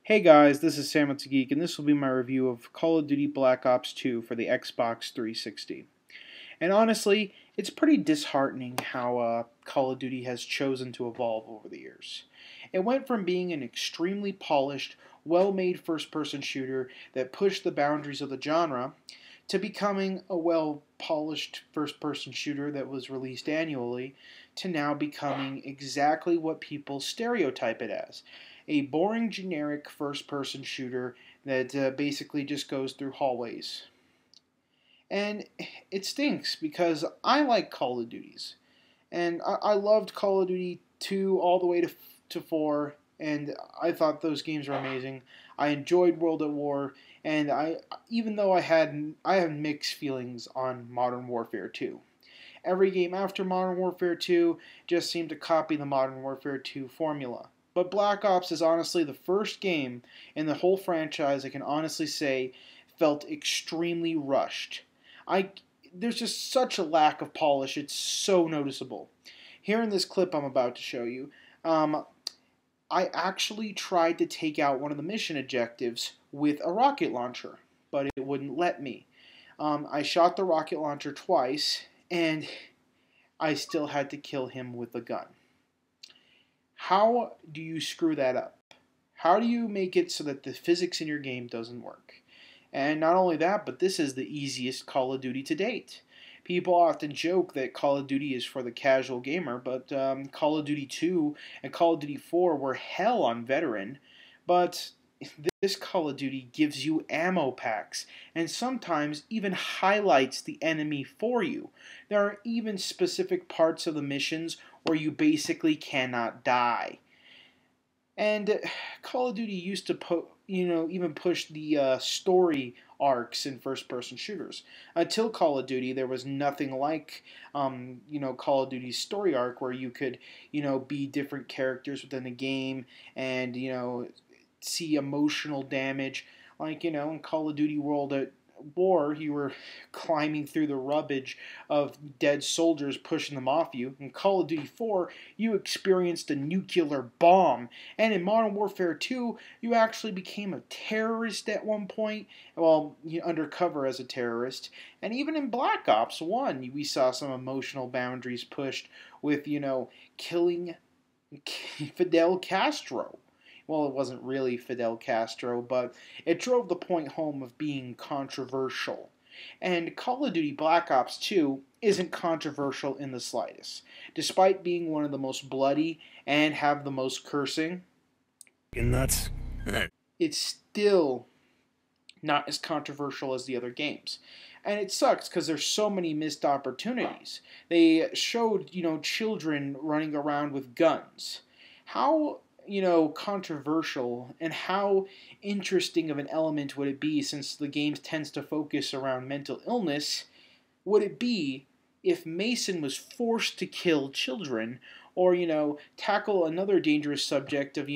Hey guys, this is Sam with the Geek, and this will be my review of Call of Duty Black Ops 2 for the Xbox 360. And honestly, it's pretty disheartening how Call of Duty has chosen to evolve over the years. It went from being an extremely polished, well-made first-person shooter that pushed the boundaries of the genre to becoming a well-polished first-person shooter that was released annually to now becoming exactly what people stereotype it as: a boring, generic first-person shooter that basically just goes through hallways. And it stinks because I like Call of Duties. And I loved Call of Duty 2 all the way to 4, and I thought those games were amazing. I enjoyed World at War, and even though I had mixed feelings on Modern Warfare 2. Every game after Modern Warfare 2 just seemed to copy the Modern Warfare 2 formula. But Black Ops is honestly the first game in the whole franchise I can honestly say felt extremely rushed. I There's just such a lack of polish. It's so noticeable. Here in this clip I'm about to show you, I actually tried to take out one of the mission objectives with a rocket launcher, but it wouldn't let me. I shot the rocket launcher twice, and I still had to kill him with a gun. How do you screw that up? How do you make it so that the physics in your game doesn't work? And not only that, but this is the easiest Call of Duty to date. People often joke that Call of Duty is for the casual gamer, but Call of Duty 2 and Call of Duty 4 were hell on veteran. But this Call of Duty gives you ammo packs and sometimes even highlights the enemy for you. There are even specific parts of the missions where you basically cannot die. And Call of Duty used to even push the story arcs in first-person shooters. Until Call of Duty, there was nothing like Call of Duty's story arc where you could be different characters within the game and see emotional damage. Like in Call of Duty World at War, you were climbing through the rubbish of dead soldiers, pushing them off you. In Call of Duty 4, you experienced a nuclear bomb. And in Modern Warfare 2, you actually became a terrorist at one point. Well, undercover as a terrorist. And even in Black Ops 1, we saw some emotional boundaries pushed with, killing Fidel Castro. Well, it wasn't really Fidel Castro, but it drove the point home of being controversial. And Call of Duty Black Ops 2 isn't controversial in the slightest. Despite being one of the most bloody and have the most cursing, Nuts. it's still not as controversial as the other games. And it sucks because there's so many missed opportunities. They showed, children running around with guns. How controversial and how interesting of an element would it be, since the game tends to focus around mental illness, would it be if Mason was forced to kill children or, tackle another dangerous subject of,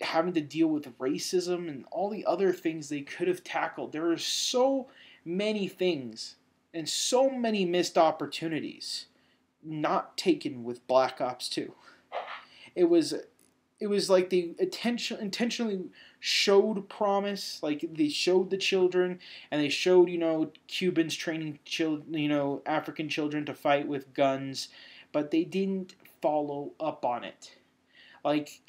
having to deal with racism and all the other things they could have tackled. There are so many things and so many missed opportunities not taken with Black Ops 2. It was like they intentionally showed promise, like they showed the children, and they showed Cubans training African children to fight with guns, but they didn't follow up on it. Like,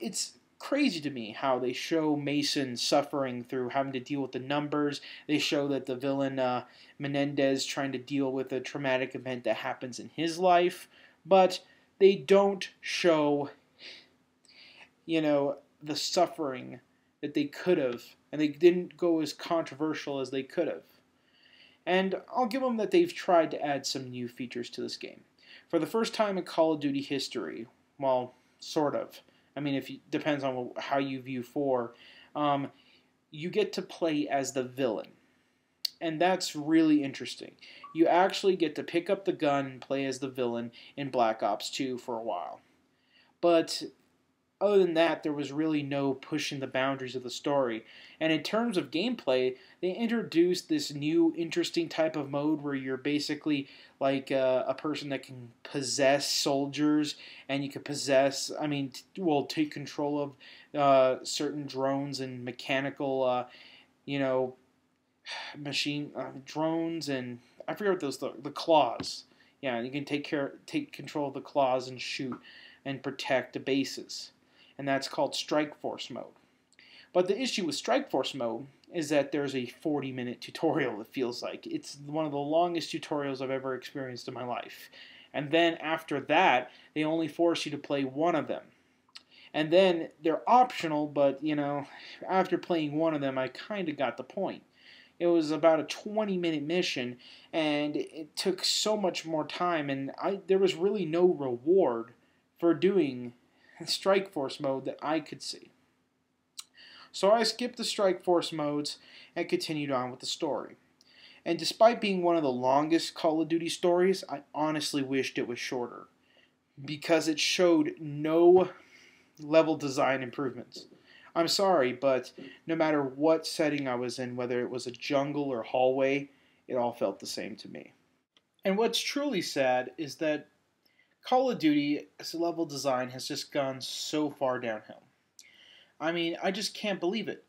it's crazy to me how they show Mason suffering through having to deal with the numbers. They show that the villain Menendez trying to deal with a traumatic event that happens in his life, but they don't show, the suffering that they could have, and they didn't go as controversial as they could have. And I'll give them that they've tried to add some new features to this game. For the first time in Call of Duty history, well, sort of. I mean, depends on how you view 4. You get to play as the villain. And that's really interesting. You actually get to pick up the gun and play as the villain in Black Ops 2 for a while. But Other than that, there was really no pushing the boundaries of the story. And in terms of gameplay, they introduced this new interesting type of mode where you're basically like a person that can possess soldiers, and you can possess, take control of certain drones and mechanical, you know, machine drones, and I forget what those the claws. Yeah, you can take control of the claws and shoot and protect the bases, and that's called Strike Force mode. But the issue with Strike Force mode is that there's a 40-minute tutorial, it feels like. It's one of the longest tutorials I've ever experienced in my life. And then after that, they only force you to play one of them. And then they're optional, but, after playing one of them, I kind of got the point. It was about a 20-minute mission, and it took so much more time, and there was really no reward for doing Strike Force mode that I could see. So I skipped the Strike Force modes and continued on with the story. And despite being one of the longest Call of Duty stories, I honestly wished it was shorter, because it showed no level design improvements. I'm sorry, but no matter what setting I was in, whether it was a jungle or hallway, it all felt the same to me. And what's truly sad is that Call of Duty as a level design has just gone so far downhill. I just can't believe it.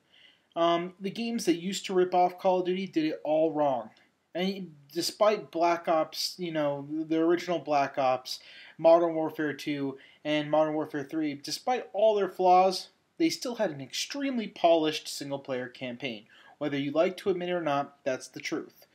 The games that used to rip off Call of Duty did it all wrong. And despite Black Ops, the original Black Ops, Modern Warfare 2, and Modern Warfare 3, despite all their flaws, they still had an extremely polished single-player campaign. Whether you like to admit it or not, that's the truth.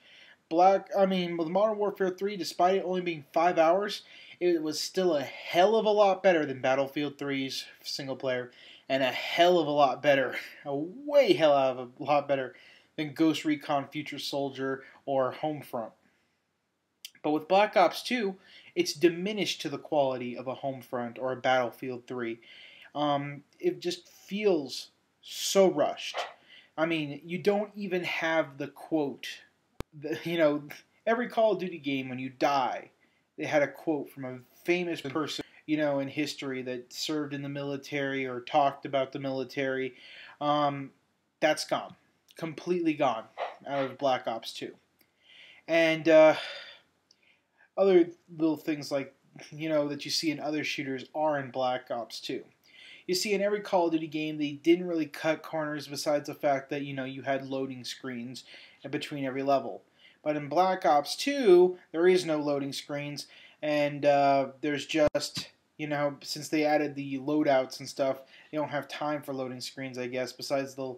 With Modern Warfare 3, despite it only being 5 hours, it was still a hell of a lot better than Battlefield 3's single-player, and a hell of a lot better, a way hell of a lot better than Ghost Recon Future Soldier or Homefront. But with Black Ops 2, it's diminished to the quality of a Homefront or a Battlefield 3. It just feels so rushed. You don't even have the quote. Every Call of Duty game, when you die, they had a quote from a famous person, in history that served in the military or talked about the military. That's gone. Completely gone out of Black Ops 2. And other little things like, that you see in other shooters are in Black Ops 2. You see, in every Call of Duty game, they didn't really cut corners besides the fact that, you had loading screens in between every level. But in Black Ops 2, there is no loading screens, and there's just, since they added the loadouts and stuff, they don't have time for loading screens, I guess, besides the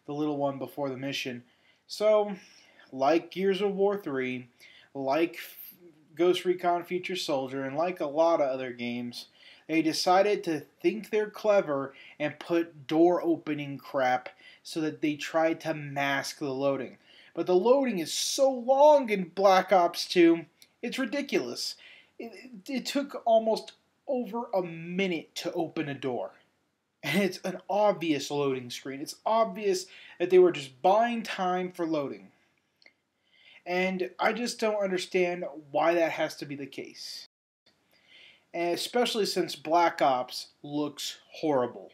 little one before the mission. So, like Gears of War 3, like Ghost Recon Future Soldier, and like a lot of other games, they decided to think they're clever and put door opening crap so that they tried to mask the loading. But the loading is so long in Black Ops 2, it's ridiculous. It took almost over a minute to open a door. And it's an obvious loading screen. It's obvious that they were just buying time for loading. And I just don't understand why that has to be the case. And especially since Black Ops looks horrible.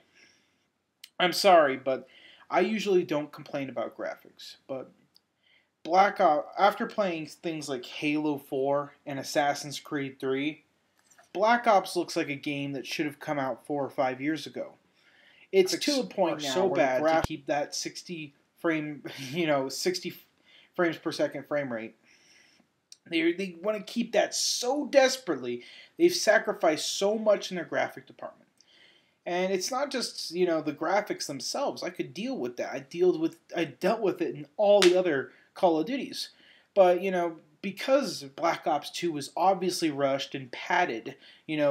I'm sorry, but I usually don't complain about graphics. But Black Ops, after playing things like Halo 4 and Assassin's Creed 3, Black Ops looks like a game that should have come out 4 or 5 years ago. It's to the point now so bad to keep that 60 frames per second frame rate. They want to keep that so desperately. They've sacrificed so much in their graphic department. And it's not just, the graphics themselves. I could deal with that. I dealt with it in all the other Call of Duties. But, because Black Ops 2 was obviously rushed and padded,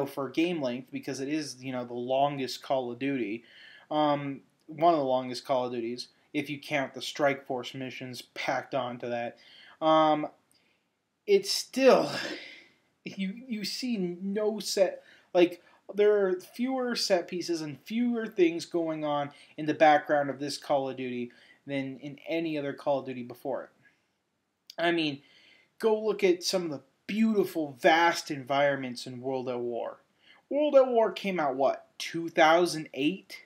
for game length, because it is, the longest Call of Duty, one of the longest Call of Duties, if you count the Strike Force missions packed onto that, it's still, you see no set, like, there are fewer set pieces and fewer things going on in the background of this Call of Duty than in any other Call of Duty before it. Go look at some of the beautiful, vast environments in World at War. World at War came out, 2008,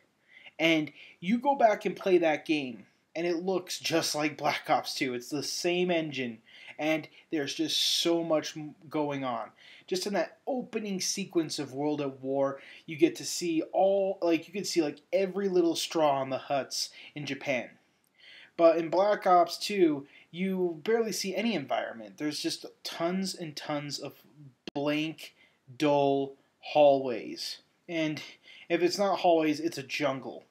and you go back and play that game, and it looks just like Black Ops 2. It's the same engine, and there's just so much going on. Just in that opening sequence of World at War, you get to see you can see like every little straw on the huts in Japan. But in Black Ops 2, you barely see any environment. There's just tons and tons of blank, dull hallways. And if it's not hallways, it's a jungle.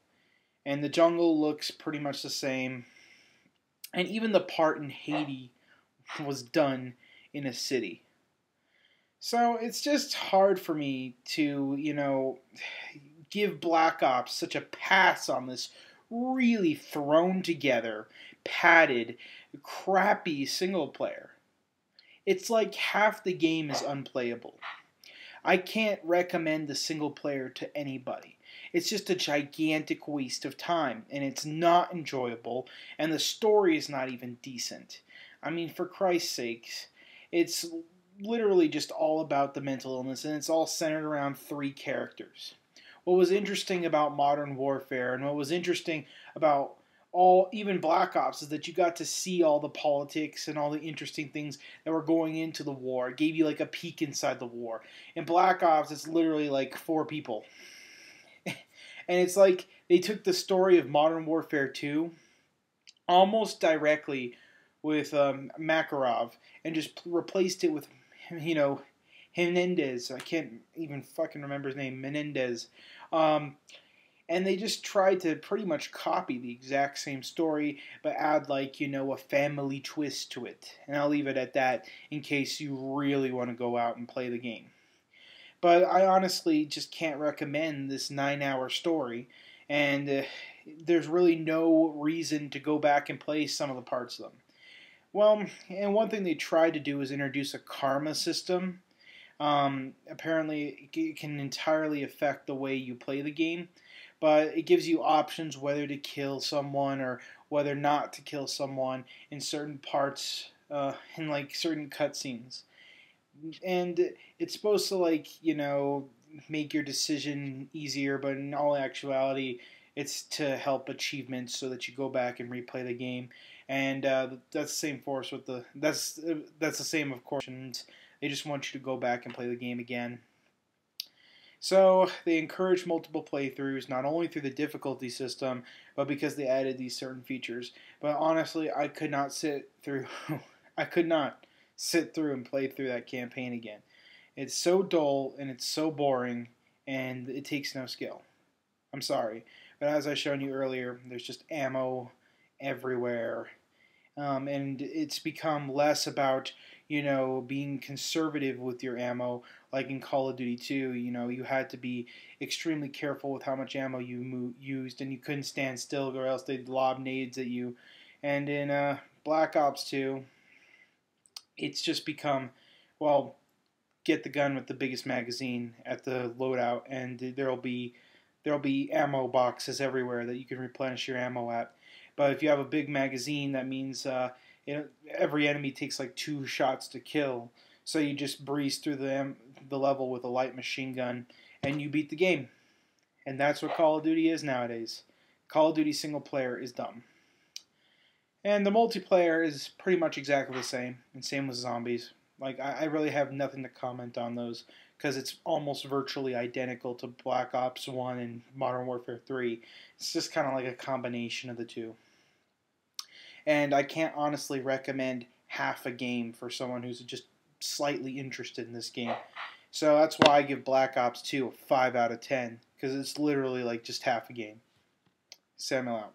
And the jungle looks pretty much the same. And even the part in Haiti was done in a city. So it's just hard for me to, give Black Ops such a pass on this really thrown together, padded, crappy single player. It's like half the game is unplayable. I can't recommend the single player to anybody. It's just a gigantic waste of time, and it's not enjoyable, and the story is not even decent. I mean, for Christ's sakes, it's literally just all about the mental illness, and it's all centered around 3 characters. What was interesting about Modern Warfare, and what was interesting about even Black Ops, is that you got to see all the politics and all the interesting things that were going into the war. It gave you like a peek inside the war. In Black Ops, it's literally like 4 people. And it's like they took the story of Modern Warfare 2 almost directly with Makarov and just replaced it with, Menendez. I can't even fucking remember his name. Menendez. And they just tried to pretty much copy the exact same story, but add a family twist to it. And I'll leave it at that in case you really want to go out and play the game. But I honestly just can't recommend this 9-hour story, and there's really no reason to go back and play some of the parts of them. Well, and one thing they tried to do is introduce a karma system. Apparently, it can entirely affect the way you play the game, but it gives you options whether to kill someone or whether not to kill someone in certain parts, in certain cutscenes. And it's supposed to make your decision easier, but in all actuality it's to help achievements so that you go back and replay the game. And that's the same force with that's the same, of course, and they just want you to go back and play the game again. So they encourage multiple playthroughs, not only through the difficulty system, but because they added these certain features. But honestly, I could not sit through and play through that campaign again. It's so dull and it's so boring, and it takes no skill. I'm sorry, but as I showed you earlier, there's just ammo everywhere, and it's become less about being conservative with your ammo. Like in Call of Duty 2, you had to be extremely careful with how much ammo you used, and you couldn't stand still or else they'd lob nades at you. And in Black Ops 2, it's just become, get the gun with the biggest magazine at the loadout, and there'll be ammo boxes everywhere that you can replenish your ammo at. But if you have a big magazine, that means every enemy takes 2 shots to kill. So you just breeze through the level with a light machine gun, and you beat the game. And that's what Call of Duty is nowadays. Call of Duty single player is dumb. And the multiplayer is pretty much exactly the same, and same with zombies. I really have nothing to comment on those, because it's almost virtually identical to Black Ops 1 and Modern Warfare 3. It's just kind of like a combination of the two. And I can't honestly recommend half a game for someone who's just slightly interested in this game. So that's why I give Black Ops 2 a 5 out of 10, because it's literally just half a game. Samuel out.